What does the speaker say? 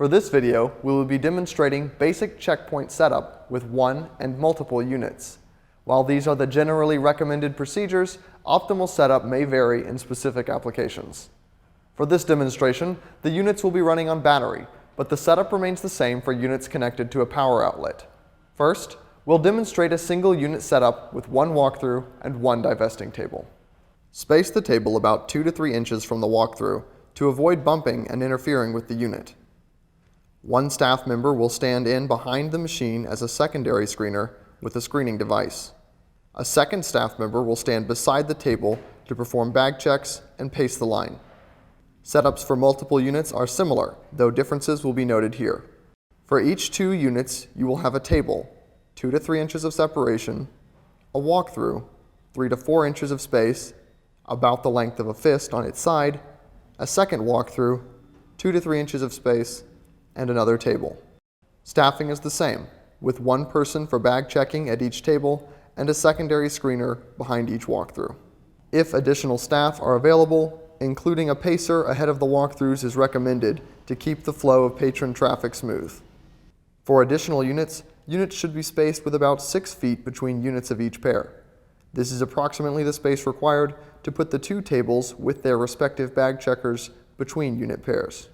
For this video, we will be demonstrating basic checkpoint setup with one and multiple units. While these are the generally recommended procedures, optimal setup may vary in specific applications. For this demonstration, the units will be running on battery, but the setup remains the same for units connected to a power outlet. First, we'll demonstrate a single unit setup with one walkthrough and one divesting table. Space the table about 2 to 3 inches from the walkthrough to avoid bumping and interfering with the unit. One staff member will stand in behind the machine as a secondary screener with a screening device. A second staff member will stand beside the table to perform bag checks and pace the line. Setups for multiple units are similar, though differences will be noted here. For each 2 units, you will have a table, 2 to 3 inches of separation, a walkthrough, 3 to 4 inches of space, about the length of a fist on its side, a second walkthrough, 2 to 3 inches of space, and another table. Staffing is the same, with one person for bag checking at each table and a secondary screener behind each walkthrough. If additional staff are available, including a pacer ahead of the walkthroughs is recommended to keep the flow of patron traffic smooth. For additional units, units should be spaced with about 6 feet between units of each pair. This is approximately the space required to put the 2 tables with their respective bag checkers between unit pairs.